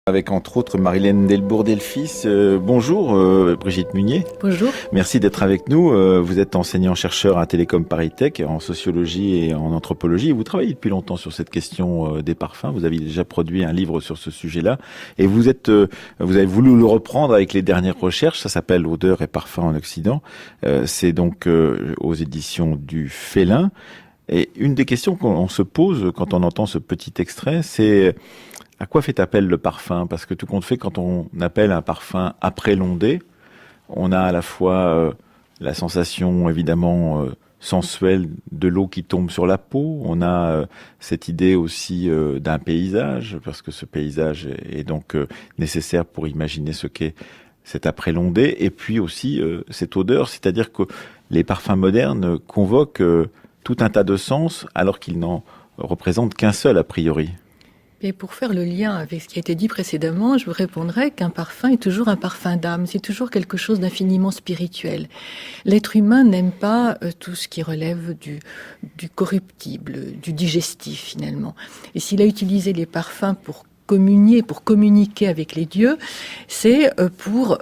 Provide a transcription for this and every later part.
Avec entre autres Marilène Delbour-Delphis. Bonjour Brigitte Munier. Bonjour. Merci d'être avec nous. Vous êtes enseignant-chercheur à Télécom Paris Tech en sociologie et en anthropologie. Vous travaillez depuis longtemps sur cette question des parfums. Vous avez déjà produit un livre sur ce sujet-là. Et vous avez voulu le reprendre avec les dernières recherches. Ça s'appelle Odeurs et parfums en Occident. C'est donc aux éditions du Félin. Et une des questions qu'on se pose quand on entend ce petit extrait, c'est à quoi fait appel le parfum? Parce que tout compte fait, quand on appelle un parfum après l'ondée, on a à la fois la sensation évidemment sensuelle de l'eau qui tombe sur la peau, on a cette idée aussi d'un paysage, parce que ce paysage est donc nécessaire pour imaginer ce qu'est cet après l'ondée, et puis aussi cette odeur, c'est-à-dire que les parfums modernes convoquent tout un tas de sens, alors qu'ils n'en représentent qu'un seul a priori. Et pour faire le lien avec ce qui a été dit précédemment, je vous répondrai qu'un parfum est toujours un parfum d'âme, c'est toujours quelque chose d'infiniment spirituel. L'être humain n'aime pas tout ce qui relève du corruptible, du digestif finalement. Et s'il a utilisé les parfums pour communiquer avec les dieux, c'est pour,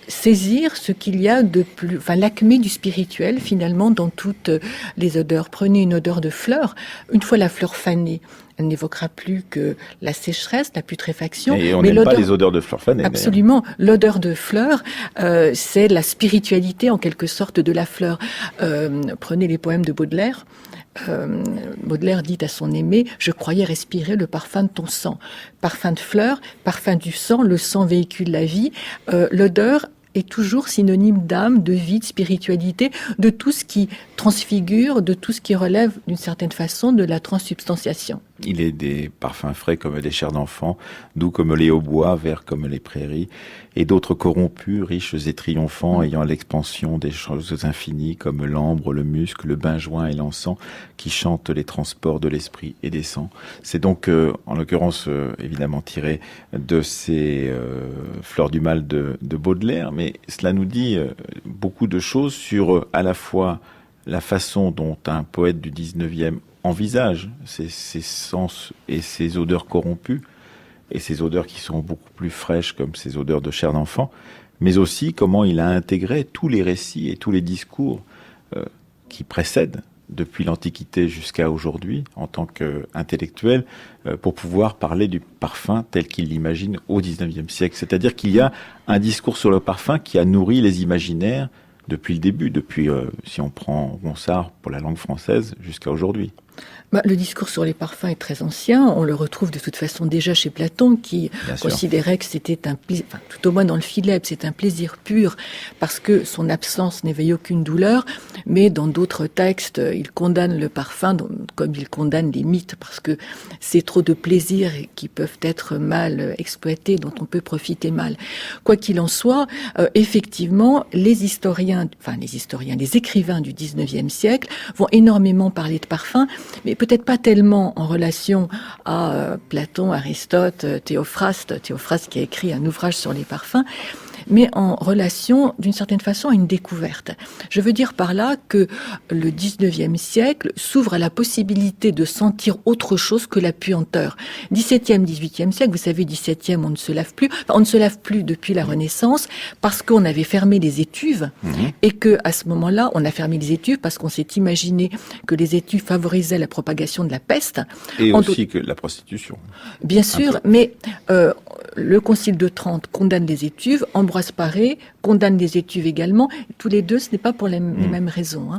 saisir ce qu'il y a de plus, l'acmé du spirituel finalement dans toutes les odeurs. Prenez une odeur de fleur, une fois la fleur fanée, elle n'évoquera plus que la sécheresse, la putréfaction. Et on n'aime pas les odeurs de fleurs fanées. Absolument. L'odeur de fleur, c'est la spiritualité en quelque sorte de la fleur. Prenez les poèmes de Baudelaire. Baudelaire dit à son aimé: je croyais respirer le parfum de ton sang. Parfum de fleurs, parfum du sang, le sang véhicule la vie. L'odeur est toujours synonyme d'âme, de vie, de spiritualité, de tout ce qui transfigure, de tout ce qui relève d'une certaine façon de la transsubstantiation. Il est des parfums frais comme des chairs d'enfants, doux comme les hautbois, verts comme les prairies, et d'autres corrompus, riches et triomphants, ayant l'expansion des choses infinies comme l'ambre, le musc, le benjoin et l'encens, qui chantent les transports de l'esprit et des sens. C'est donc, en l'occurrence, évidemment tiré de ces fleurs du mal de Baudelaire, mais cela nous dit beaucoup de choses sur à la fois la façon dont un poète du 19e envisage ces sens et ces odeurs corrompues, et ces odeurs qui sont beaucoup plus fraîches comme ces odeurs de chair d'enfant, mais aussi comment il a intégré tous les récits et tous les discours qui précèdent depuis l'Antiquité jusqu'à aujourd'hui en tant qu'intellectuel pour pouvoir parler du parfum tel qu'il l'imagine au 19e siècle. C'est-à-dire qu'il y a un discours sur le parfum qui a nourri les imaginaires depuis le début, si on prend Ronsard pour la langue française, jusqu'à aujourd'hui. Le discours sur les parfums est très ancien. On le retrouve de toute façon déjà chez Platon, qui considérait que c'était un plaisir, tout au moins dans le Philèbes, c'est un plaisir pur, parce que son absence n'éveille aucune douleur. Mais dans d'autres textes, il condamne le parfum, comme il condamne les mythes, parce que c'est trop de plaisirs qui peuvent être mal exploités, dont on peut profiter mal. Quoi qu'il en soit, effectivement, les écrivains du 19e siècle vont énormément parler de parfum, mais peut-être pas tellement en relation à Platon, Aristote, Théophraste qui a écrit un ouvrage sur les parfums, mais en relation, d'une certaine façon, à une découverte. Je veux dire par là que le 19e siècle s'ouvre à la possibilité de sentir autre chose que la puanteur. 17e, 18e siècle, vous savez, 17e, on ne se lave plus. On ne se lave plus depuis la Renaissance parce qu'on avait fermé les étuves et que, à ce moment-là, on a fermé les étuves parce qu'on s'est imaginé que les étuves favorisaient la propagation de la peste. Et aussi que la prostitution. Bien sûr, mais le Concile de Trente condamne les étuves, Ambroise Paré condamne les étuves également. Tous les deux, ce n'est pas pour les mêmes raisons.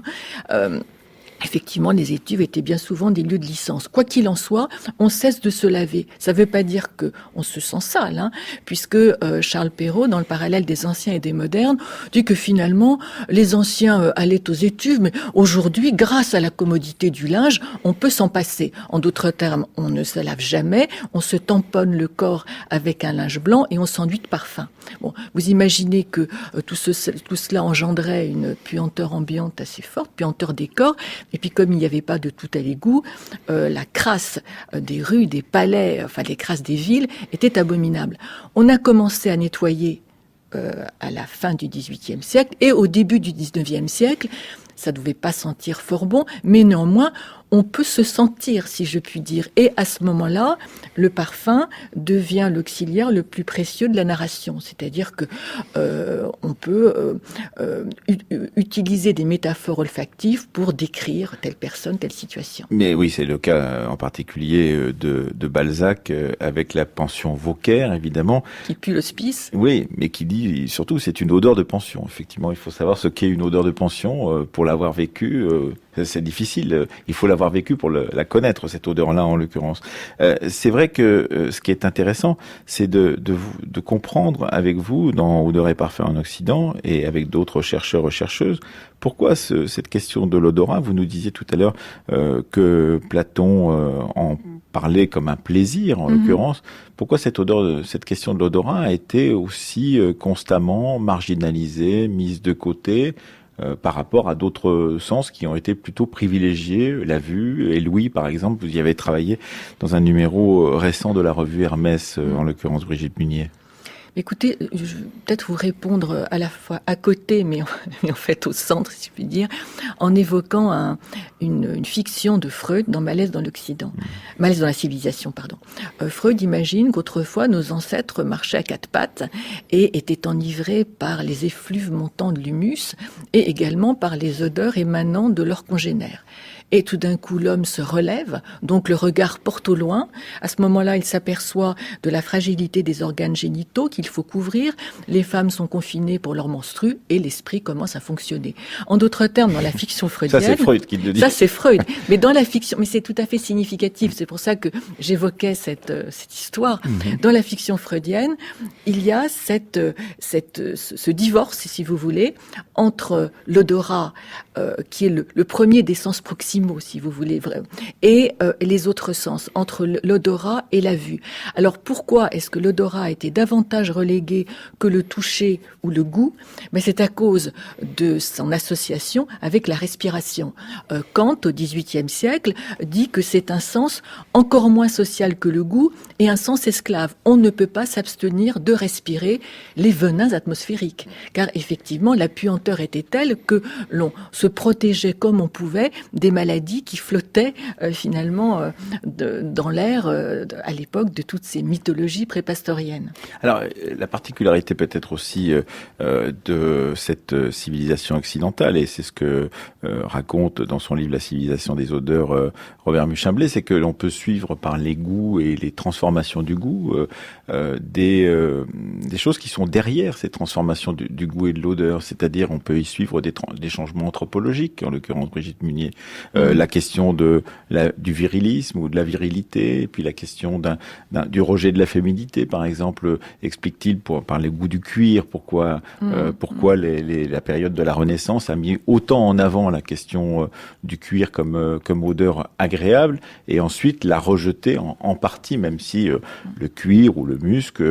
Effectivement, les étuves étaient bien souvent des lieux de licence. Quoi qu'il en soit, on cesse de se laver. Ça ne veut pas dire que on se sent sale, puisque Charles Perrault, dans le parallèle des anciens et des modernes, dit que finalement, les anciens allaient aux étuves, mais aujourd'hui, grâce à la commodité du linge, on peut s'en passer. En d'autres termes, on ne se lave jamais, on se tamponne le corps avec un linge blanc et on s'enduit de parfum. Bon, vous imaginez que tout cela engendrait une puanteur ambiante assez forte, puanteur des corps. Et puis comme il n'y avait pas de tout à l'égout, la crasse des rues, des palais, les crasses des villes étaient abominables. On a commencé à nettoyer à la fin du XVIIIe siècle et au début du XIXe siècle. Ça ne devait pas sentir fort bon, mais néanmoins, on peut se sentir, si je puis dire. Et à ce moment-là, le parfum devient l'auxiliaire le plus précieux de la narration. C'est-à-dire que on peut utiliser des métaphores olfactives pour décrire telle personne, telle situation. Mais oui, c'est le cas en particulier de Balzac avec la pension Vauquer, évidemment. Qui pue l'hospice. Oui, mais qui dit surtout c'est une odeur de pension. Effectivement, il faut savoir ce qu'est une odeur de pension pour l'avoir vécue. C'est difficile. Il faut l'avoir vécu pour la connaître, cette odeur-là en l'occurrence. C'est vrai que ce qui est intéressant, c'est de comprendre avec vous dans Odeur et parfum en Occident et avec d'autres chercheurs rechercheuses pourquoi cette question de l'odorat. Vous nous disiez tout à l'heure que Platon en parlait comme un plaisir en l'occurrence. Pourquoi cette question de l'odorat a été aussi constamment marginalisée, mise de côté par rapport à d'autres sens qui ont été plutôt privilégiés, la vue et l'ouïe par exemple. Vous y avez travaillé dans un numéro récent de la revue Hermès, en l'occurrence Brigitte Munier. Écoutez, je vais peut-être vous répondre à la fois à côté, mais en fait au centre, si je puis dire, en évoquant une fiction de Freud dans Malaise dans l'Occident. Malaise dans la civilisation, pardon. Freud imagine qu'autrefois, nos ancêtres marchaient à quatre pattes et étaient enivrés par les effluves montants de l'humus et également par les odeurs émanant de leurs congénères. Et tout d'un coup, l'homme se relève, donc le regard porte au loin. À ce moment-là, il s'aperçoit de la fragilité des organes génitaux qu'il faut couvrir. Les femmes sont confinées pour leur menstru et l'esprit commence à fonctionner. En d'autres termes, dans la fiction freudienne... Ça, c'est Freud qui le dit. Ça, c'est Freud. Mais dans la fiction... Mais c'est tout à fait significatif. C'est pour ça que j'évoquais cette histoire. Dans la fiction freudienne, il y a ce divorce, si vous voulez, entre l'odorat, qui est le premier des sens proximaux, si vous voulez, et les autres sens, entre l'odorat et la vue. Alors pourquoi est-ce que l'odorat a été davantage relégué que le toucher ou le goût? Mais c'est à cause de son association avec la respiration. Kant, au XVIIIe siècle, dit que c'est un sens encore moins social que le goût et un sens esclave. On ne peut pas s'abstenir de respirer les venins atmosphériques, car effectivement la puanteur était telle que l'on se protégeait comme on pouvait des maladies qui flottaient finalement dans l'air à l'époque de toutes ces mythologies prépastoriennes. Alors, la particularité peut-être aussi de cette civilisation occidentale, et c'est ce que raconte dans son livre La civilisation des odeurs Robert Muchain-Blay, c'est que l'on peut suivre par les goûts et les transformations du goût des choses qui sont derrière ces transformations du goût et de l'odeur, c'est-à-dire on peut y suivre des changements anthropologiques, en l'occurrence Brigitte Munier, la question du virilisme ou de la virilité, et puis la question du rejet de la féminité, par exemple, explique-t-il par les goûts du cuir, pourquoi la période de la Renaissance a mis autant en avant la question du cuir comme odeur agréable, et ensuite l'a rejeté en partie, même si le cuir ou le musc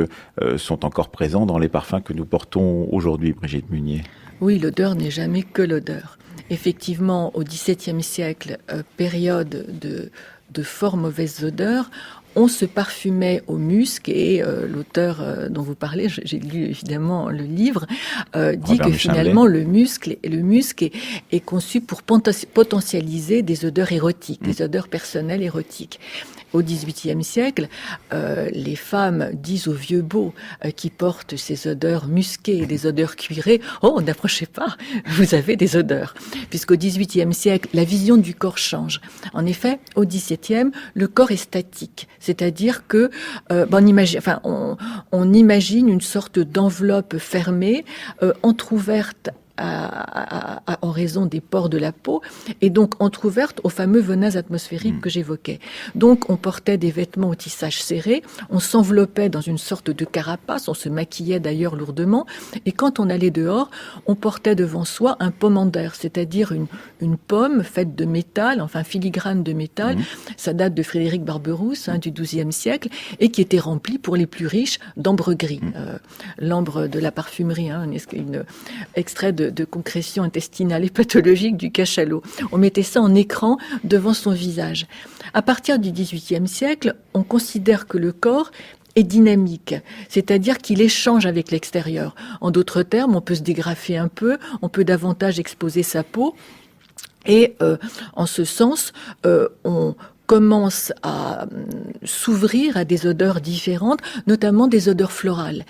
sont encore présents dans les parfums que nous portons aujourd'hui, Brigitte Munier. Oui, l'odeur n'est jamais que l'odeur. Effectivement, au XVIIe siècle, période de fort mauvaises odeurs, on se parfumait au musc et l'auteur dont vous parlez, j'ai lu évidemment le livre, dit que finalement le musc est conçu pour potentialiser des odeurs érotiques, des odeurs personnelles érotiques. Au XVIIIe siècle, les femmes disent aux vieux beaux qui portent ces odeurs musquées et des odeurs cuirées, « Oh, n'approchez pas, vous avez des odeurs ». Puisqu'au XVIIIe siècle, la vision du corps change. En effet, au XVIIe, le corps est statique, c'est-à-dire que on imagine une sorte d'enveloppe fermée, entrouverte en raison des pores de la peau, et donc entrouverte aux fameux venins atmosphériques que j'évoquais. Donc on portait des vêtements au tissage serré, on s'enveloppait dans une sorte de carapace, on se maquillait d'ailleurs lourdement, et quand on allait dehors, on portait devant soi un pomander, c'est-à-dire une pomme faite de métal, enfin filigrane de métal, ça date de Frédéric Barberousse, du XIIe siècle, et qui était remplie pour les plus riches d'ambre gris, l'ambre de la parfumerie, un extrait de concrétion intestinale et pathologique du cachalot. On mettait ça en écran devant son visage. À partir du XVIIIe siècle, on considère que le corps est dynamique, c'est-à-dire qu'il échange avec l'extérieur. En d'autres termes, on peut se dégrafer un peu, on peut davantage exposer sa peau. Et en ce sens, on commence à s'ouvrir à des odeurs différentes, notamment des odeurs florales.